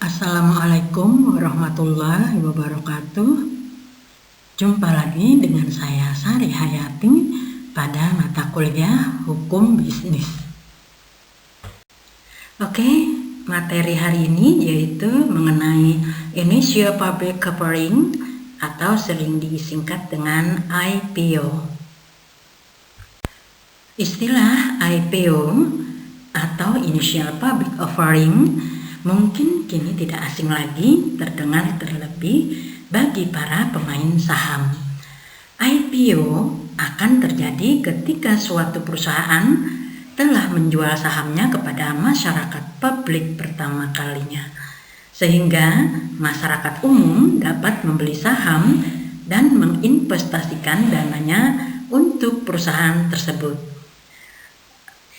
Assalamualaikum warahmatullahi wabarakatuh. Jumpa lagi dengan saya Sari Hayati pada mata kuliah Hukum Bisnis. Oke, materi hari ini yaitu mengenai Initial Public Offering atau sering disingkat dengan IPO. Istilah IPO atau Initial Public Offering mungkin kini tidak asing lagi, terdengar terlebih bagi para pemain saham. IPO akan terjadi ketika suatu perusahaan telah menjual sahamnya kepada masyarakat publik pertama kalinya, sehingga masyarakat umum dapat membeli saham dan menginvestasikan dananya untuk perusahaan tersebut.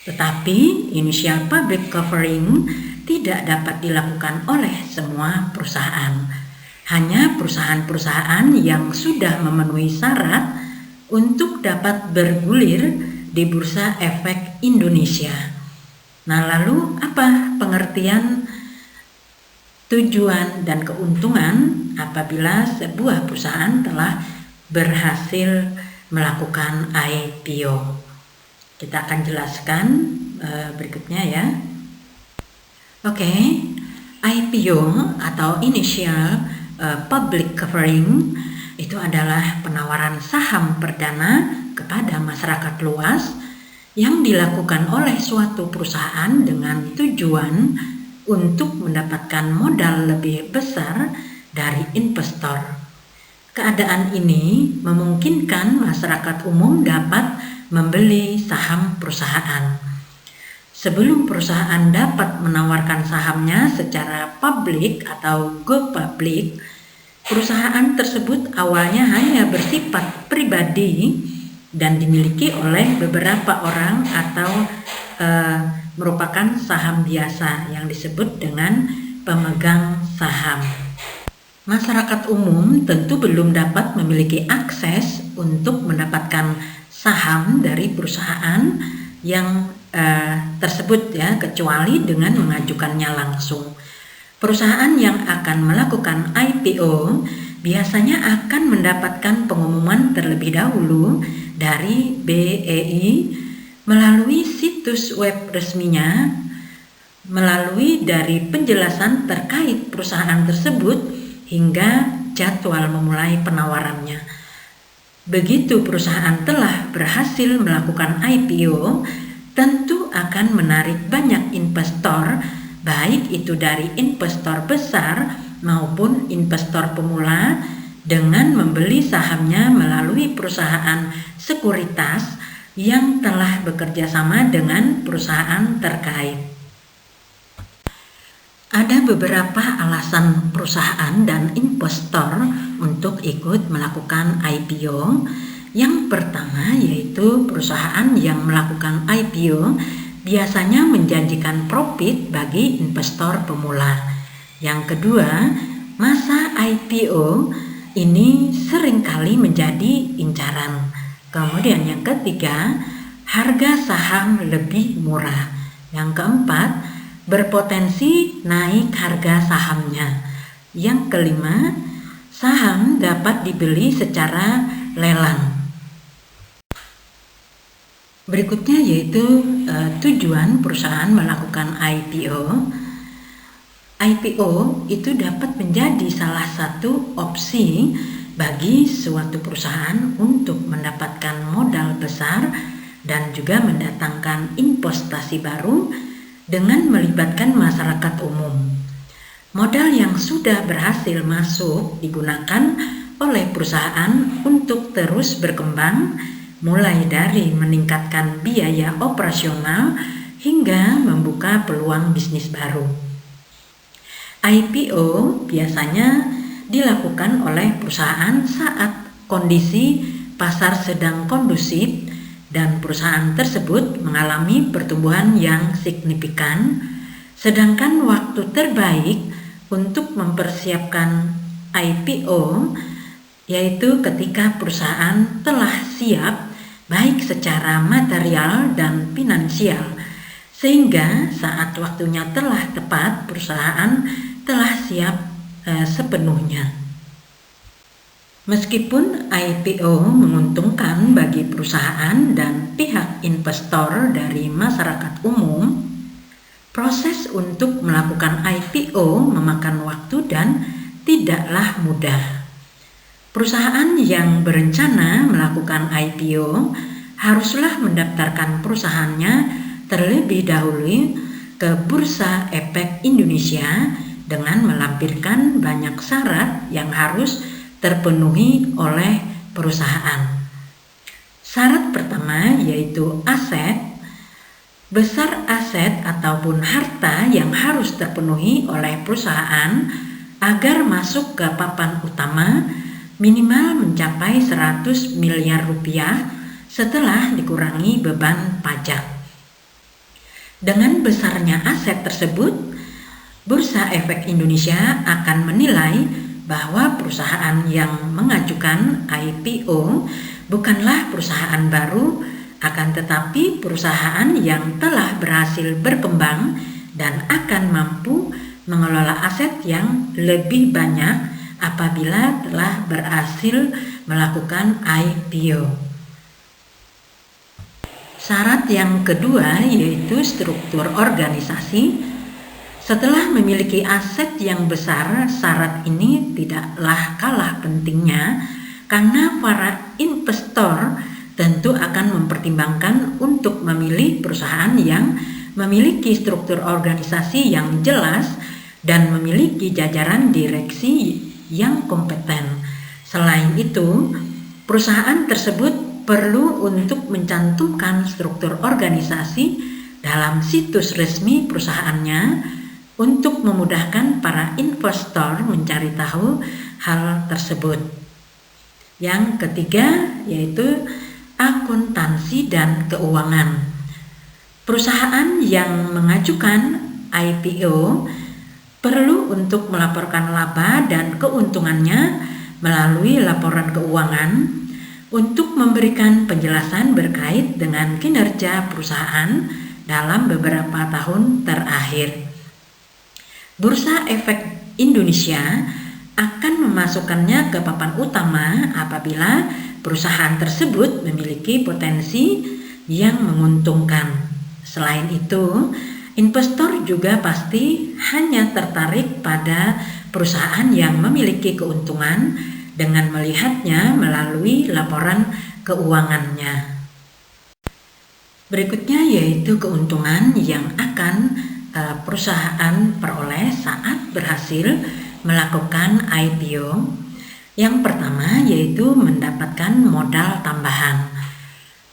Tetapi initial public offering tidak dapat dilakukan oleh semua perusahaan. Hanya perusahaan-perusahaan yang sudah memenuhi syarat untuk dapat bergulir di Bursa Efek Indonesia. Nah, lalu apa pengertian, tujuan, dan keuntungan apabila sebuah perusahaan telah berhasil melakukan IPO? Kita akan jelaskan berikutnya ya. Oke, IPO atau Initial Public Offering itu adalah penawaran saham perdana kepada masyarakat luas yang dilakukan oleh suatu perusahaan dengan tujuan untuk mendapatkan modal lebih besar dari investor. Keadaan ini memungkinkan masyarakat umum dapat membeli saham perusahaan. Sebelum perusahaan dapat menawarkan sahamnya secara publik atau go public, perusahaan tersebut awalnya hanya bersifat pribadi dan dimiliki oleh beberapa orang atau merupakan saham biasa yang disebut dengan pemegang saham. Masyarakat umum tentu belum dapat memiliki akses untuk mendapatkan saham dari perusahaan yang tersebut ya, kecuali dengan mengajukannya langsung. Perusahaan yang akan melakukan IPO biasanya akan mendapatkan pengumuman terlebih dahulu dari BEI melalui situs web resminya, melalui dari penjelasan terkait perusahaan tersebut hingga jadwal memulai penawarannya. Begitu perusahaan telah berhasil melakukan IPO, tentu akan menarik banyak investor, baik itu dari investor besar maupun investor pemula, dengan membeli sahamnya melalui perusahaan sekuritas yang telah bekerja sama dengan perusahaan terkait. Ada beberapa alasan perusahaan dan investor untuk ikut melakukan IPO. Yang pertama yaitu perusahaan yang melakukan IPO biasanya menjanjikan profit bagi investor pemula. Yang kedua, masa IPO ini seringkali menjadi incaran. Kemudian yang ketiga, harga saham lebih murah. Yang keempat, berpotensi naik harga sahamnya. Yang kelima, saham dapat dibeli secara lelang. Berikutnya yaitu tujuan perusahaan melakukan IPO. IPO itu dapat menjadi salah satu opsi bagi suatu perusahaan untuk mendapatkan modal besar dan juga mendatangkan investasi baru dengan melibatkan masyarakat umum. Modal yang sudah berhasil masuk digunakan oleh perusahaan untuk terus berkembang, mulai dari meningkatkan biaya operasional hingga membuka peluang bisnis baru. IPO biasanya dilakukan oleh perusahaan saat kondisi pasar sedang kondusif dan perusahaan tersebut mengalami pertumbuhan yang signifikan, sedangkan waktu terbaik untuk mempersiapkan IPO yaitu ketika perusahaan telah siap baik secara material dan finansial, sehingga saat waktunya telah tepat perusahaan telah siap sepenuhnya. Meskipun IPO menguntungkan bagi perusahaan dan pihak investor dari masyarakat umum, proses untuk melakukan IPO memakan waktu dan tidaklah mudah. Perusahaan yang berencana melakukan IPO haruslah mendaftarkan perusahaannya terlebih dahulu ke Bursa Efek Indonesia dengan melampirkan banyak syarat yang harus terpenuhi oleh perusahaan. Syarat pertama yaitu aset. Besar aset ataupun harta yang harus terpenuhi oleh perusahaan agar masuk ke papan utama minimal mencapai 100 miliar rupiah setelah dikurangi beban pajak. Dengan besarnya aset tersebut, Bursa Efek Indonesia akan menilai bahwa perusahaan yang mengajukan IPO bukanlah perusahaan baru, akan tetapi perusahaan yang telah berhasil berkembang dan akan mampu mengelola aset yang lebih banyak apabila telah berhasil melakukan IPO. Syarat yang kedua yaitu struktur organisasi. Setelah memiliki aset yang besar, syarat ini tidaklah kalah pentingnya karena para investor tentu akan mempertimbangkan untuk memilih perusahaan yang memiliki struktur organisasi yang jelas dan memiliki jajaran direksi yang kompeten. Selain itu, perusahaan tersebut perlu untuk mencantumkan struktur organisasi dalam situs resmi perusahaannya untuk memudahkan para investor mencari tahu hal tersebut. Yang ketiga yaitu akuntansi dan keuangan. Perusahaan yang mengajukan IPO perlu untuk melaporkan laba dan keuntungannya melalui laporan keuangan untuk memberikan penjelasan berkait dengan kinerja perusahaan dalam beberapa tahun terakhir. Bursa Efek Indonesia akan memasukkannya ke papan utama apabila perusahaan tersebut memiliki potensi yang menguntungkan. Selain itu, investor juga pasti hanya tertarik pada perusahaan yang memiliki keuntungan dengan melihatnya melalui laporan keuangannya. Berikutnya yaitu keuntungan yang akan perusahaan peroleh saat berhasil melakukan IPO. Yang pertama yaitu mendapatkan modal tambahan.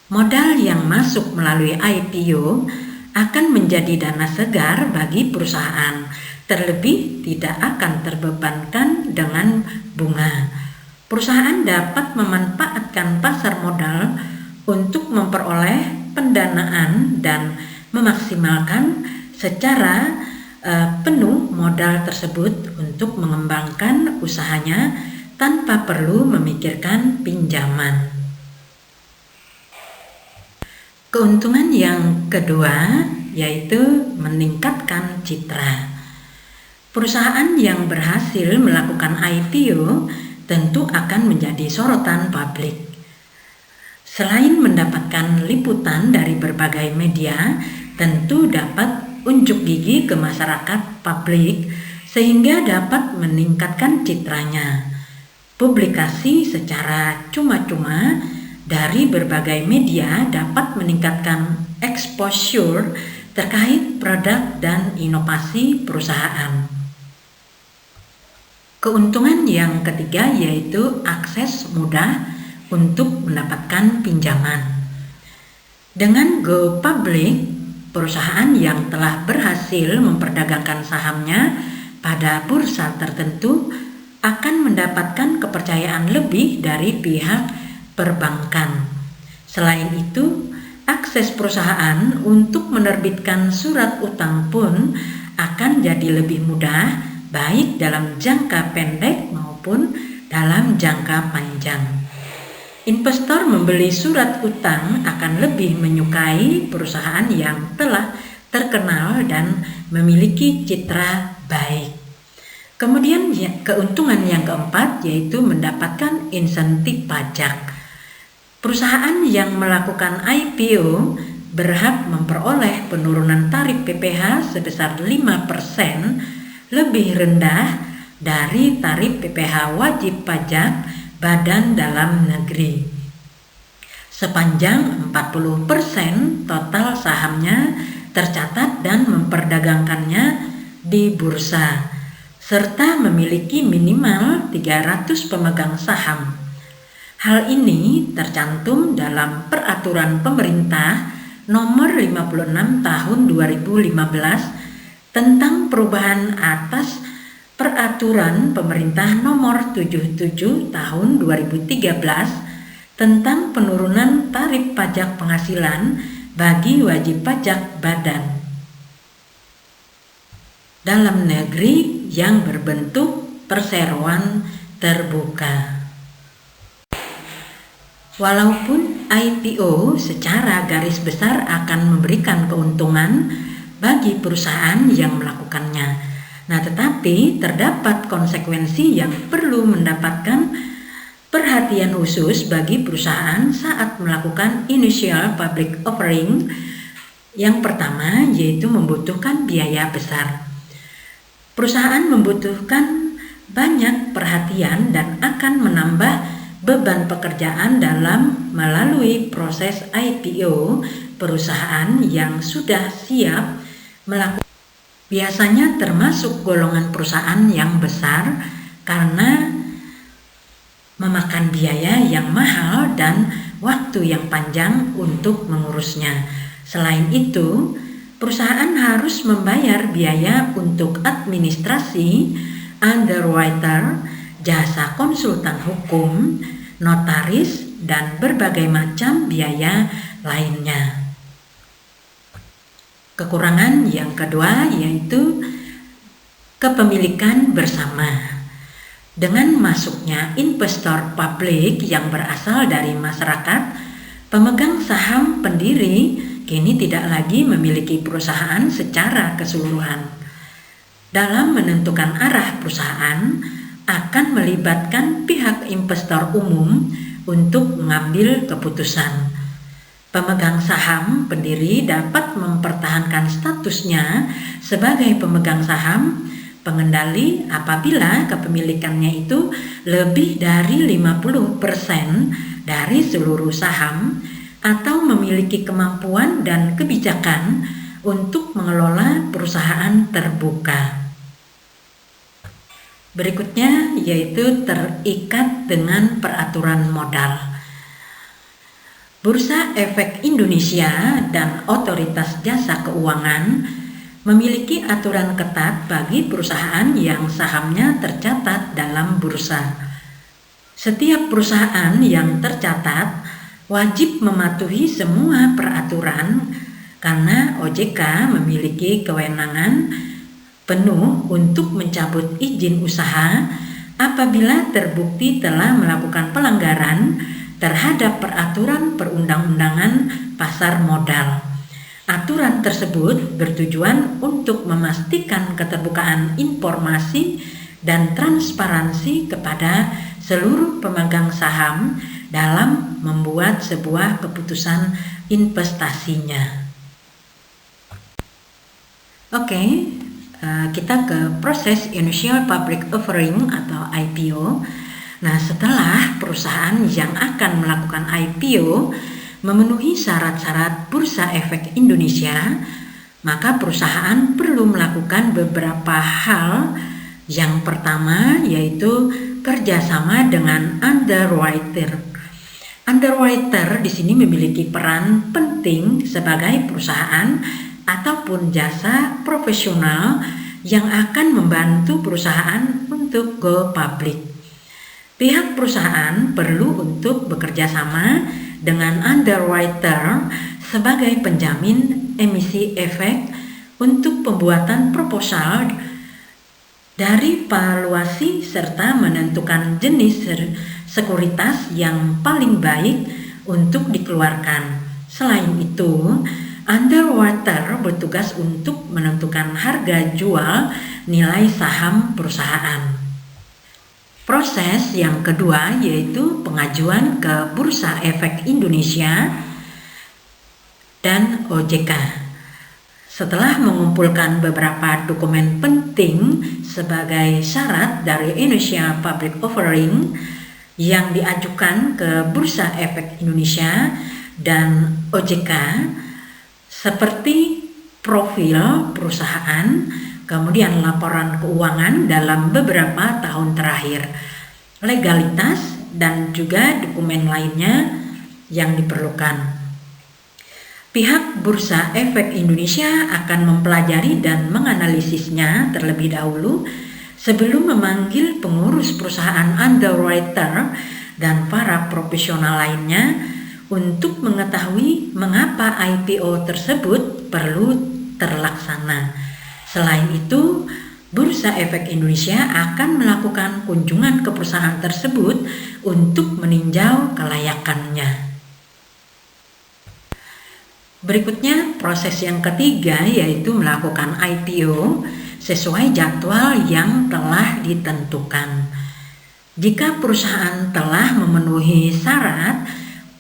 Modal yang masuk melalui IPO akan menjadi dana segar bagi perusahaan, terlebih tidak akan terbebankan dengan bunga. Perusahaan dapat memanfaatkan pasar modal untuk memperoleh pendanaan dan memaksimalkan secara penuh modal tersebut untuk mengembangkan usahanya tanpa perlu memikirkan pinjaman. Keuntungan yang kedua yaitu meningkatkan citra. Perusahaan yang berhasil melakukan IPO tentu akan menjadi sorotan publik. Selain mendapatkan liputan dari berbagai media, tentu dapat unjuk gigi ke masyarakat publik sehingga dapat meningkatkan citranya. Publikasi secara cuma-cuma dari berbagai media dapat meningkatkan exposure terkait produk dan inovasi perusahaan. Keuntungan yang ketiga yaitu akses mudah untuk mendapatkan pinjaman. Dengan go public, perusahaan yang telah berhasil memperdagangkan sahamnya pada bursa tertentu akan mendapatkan kepercayaan lebih dari pihak perbankan. Selain itu, akses perusahaan untuk menerbitkan surat utang pun akan jadi lebih mudah, baik dalam jangka pendek maupun dalam jangka panjang. Investor membeli surat utang akan lebih menyukai perusahaan yang telah terkenal dan memiliki citra baik. Kemudian keuntungan yang keempat yaitu mendapatkan insentif pajak. Perusahaan yang melakukan IPO berhak memperoleh penurunan tarif PPh sebesar 5% lebih rendah dari tarif PPh wajib pajak badan dalam negeri. Sepanjang 40% total sahamnya tercatat dan memperdagangkannya di bursa, serta memiliki minimal 300 pemegang saham. Hal ini tercantum dalam Peraturan Pemerintah Nomor 56 Tahun 2015 tentang perubahan atas Peraturan Pemerintah Nomor 77 Tahun 2013 tentang penurunan tarif pajak penghasilan bagi wajib pajak badan dalam negeri yang berbentuk perseroan terbuka. Walaupun IPO secara garis besar akan memberikan keuntungan bagi perusahaan yang melakukannya, tetapi terdapat konsekuensi yang perlu mendapatkan perhatian khusus bagi perusahaan saat melakukan initial public offering. Yang pertama yaitu membutuhkan biaya besar. Perusahaan membutuhkan banyak perhatian dan akan menambah beban pekerjaan dalam melalui proses IPO perusahaan yang sudah siap melakukan. Biasanya termasuk golongan perusahaan yang besar karena memakan biaya yang mahal dan waktu yang panjang untuk mengurusnya. Selain itu, perusahaan harus membayar biaya untuk administrasi, underwriter, jasa konsultan hukum, notaris, dan berbagai macam biaya lainnya. Kekurangan yang kedua yaitu kepemilikan bersama. Dengan masuknya investor publik yang berasal dari masyarakat, pemegang saham pendiri kini tidak lagi memiliki perusahaan secara keseluruhan. Dalam menentukan arah perusahaan, akan melibatkan pihak investor umum untuk mengambil keputusan. Pemegang saham pendiri dapat mempertahankan statusnya sebagai pemegang saham pengendali apabila kepemilikannya itu lebih dari 50% dari seluruh saham atau memiliki kemampuan dan kebijakan untuk mengelola perusahaan terbuka. Berikutnya yaitu terikat dengan peraturan modal. Bursa Efek Indonesia dan Otoritas Jasa Keuangan memiliki aturan ketat bagi perusahaan yang sahamnya tercatat dalam bursa. Setiap perusahaan yang tercatat wajib mematuhi semua peraturan karena OJK memiliki kewenangan penuh untuk mencabut izin usaha apabila terbukti telah melakukan pelanggaran terhadap peraturan perundang-undangan pasar modal. Aturan tersebut bertujuan untuk memastikan keterbukaan informasi dan transparansi kepada seluruh pemegang saham dalam membuat sebuah keputusan investasinya. Oke, kita ke proses initial public offering atau IPO. Setelah perusahaan yang akan melakukan IPO memenuhi syarat-syarat Bursa Efek Indonesia, maka perusahaan perlu melakukan beberapa hal. Yang pertama yaitu kerjasama dengan underwriter. Underwriter di sini memiliki peran penting sebagai perusahaan ataupun jasa profesional yang akan membantu perusahaan untuk go public. Pihak perusahaan perlu untuk bekerja sama dengan underwriter sebagai penjamin emisi efek untuk pembuatan proposal dari valuasi serta menentukan jenis sekuritas yang paling baik untuk dikeluarkan. Selain itu, Underwriter bertugas untuk menentukan harga jual nilai saham perusahaan. Proses yang kedua yaitu pengajuan ke Bursa Efek Indonesia dan OJK. Setelah mengumpulkan beberapa dokumen penting sebagai syarat dari Indonesia Public Offering yang diajukan ke Bursa Efek Indonesia dan OJK, seperti profil perusahaan, kemudian laporan keuangan dalam beberapa tahun terakhir, legalitas, dan juga dokumen lainnya yang diperlukan. Pihak Bursa Efek Indonesia akan mempelajari dan menganalisisnya terlebih dahulu sebelum memanggil pengurus perusahaan underwriter dan para profesional lainnya untuk mengetahui mengapa IPO tersebut perlu terlaksana. Selain itu, Bursa Efek Indonesia akan melakukan kunjungan ke perusahaan tersebut untuk meninjau kelayakannya. Berikutnya, proses yang ketiga yaitu melakukan IPO sesuai jadwal yang telah ditentukan. Jika perusahaan telah memenuhi syarat,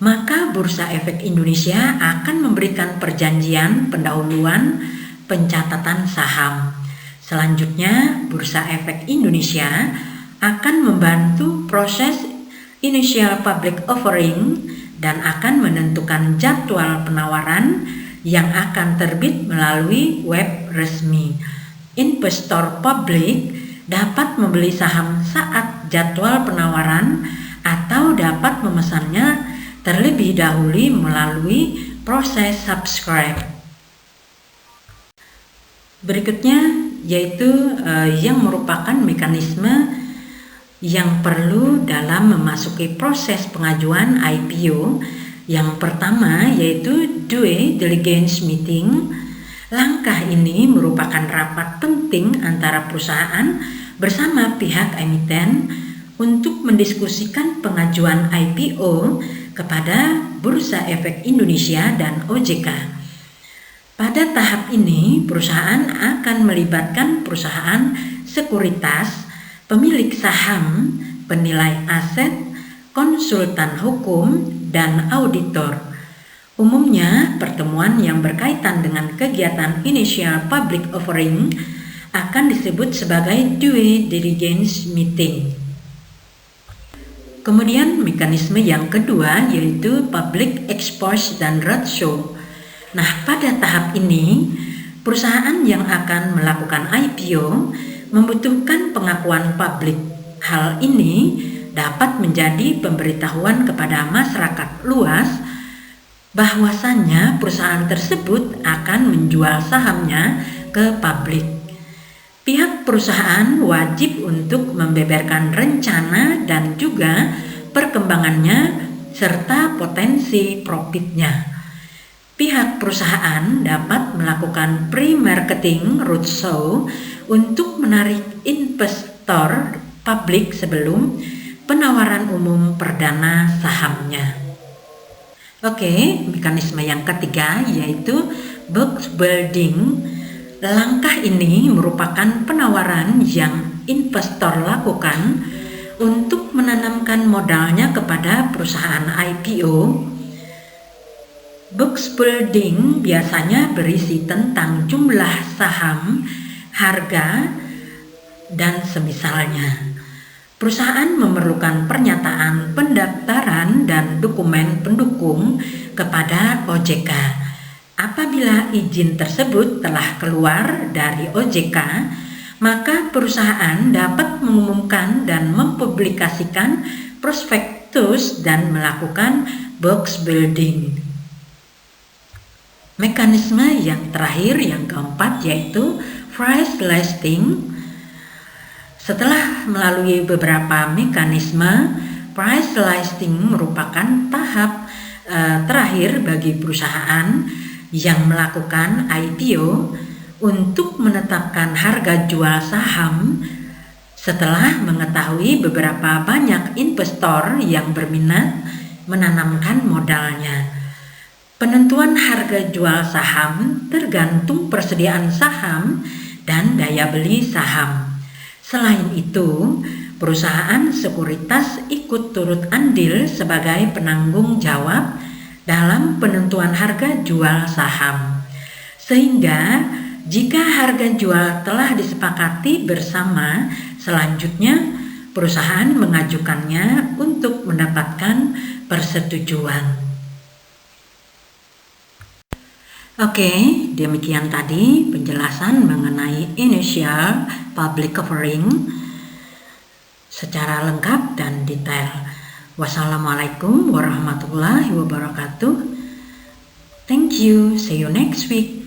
maka Bursa Efek Indonesia akan memberikan perjanjian pendahuluan pencatatan saham. Selanjutnya, Bursa Efek Indonesia akan membantu proses initial public offering dan akan menentukan jadwal penawaran yang akan terbit melalui web resmi. Investor publik dapat membeli saham saat jadwal penawaran atau dapat memesannya terlebih dahulu melalui proses subscribe. Berikutnya yaitu yang merupakan mekanisme yang perlu dalam memasuki proses pengajuan IPO. Yang pertama yaitu due diligence meeting. Langkah ini merupakan rapat penting antara perusahaan bersama pihak emiten untuk mendiskusikan pengajuan IPO kepada Bursa Efek Indonesia dan OJK. Pada tahap ini, perusahaan akan melibatkan perusahaan sekuritas, pemilik saham, penilai aset, konsultan hukum, dan auditor. Umumnya, pertemuan yang berkaitan dengan kegiatan initial public offering akan disebut sebagai due diligence meeting. Kemudian mekanisme yang kedua yaitu public expose dan roadshow. Nah, pada tahap ini, perusahaan yang akan melakukan IPO membutuhkan pengakuan publik. Hal ini dapat menjadi pemberitahuan kepada masyarakat luas bahwasannya perusahaan tersebut akan menjual sahamnya ke publik. Pihak perusahaan wajib untuk membeberkan rencana dan juga perkembangannya serta potensi profitnya. Pihak perusahaan dapat melakukan pre-marketing roadshow untuk menarik investor publik sebelum penawaran umum perdana sahamnya. Oke, mekanisme yang ketiga yaitu box building. Langkah ini merupakan penawaran yang investor lakukan untuk menanamkan modalnya kepada perusahaan IPO. Box building biasanya berisi tentang jumlah saham, harga, dan semisalnya. Perusahaan memerlukan pernyataan pendaftaran dan dokumen pendukung kepada OJK. Apabila izin tersebut telah keluar dari OJK, maka perusahaan dapat mengumumkan dan mempublikasikan prospektus dan melakukan box building. Mekanisme yang terakhir, yang keempat, yaitu price listing. Setelah melalui beberapa mekanisme, price listing merupakan tahap terakhir bagi perusahaan yang melakukan IPO untuk menetapkan harga jual saham setelah mengetahui beberapa banyak investor yang berminat menanamkan modalnya. Penentuan harga jual saham tergantung persediaan saham dan daya beli saham. Selain itu, perusahaan sekuritas ikut turut andil sebagai penanggung jawab dalam penentuan harga jual saham. Sehingga jika harga jual telah disepakati bersama, selanjutnya perusahaan mengajukannya untuk mendapatkan persetujuan. Oke, demikian tadi penjelasan mengenai initial public offering secara lengkap dan detail. Wassalamualaikum warahmatullahi wabarakatuh. Thank you. See you next week.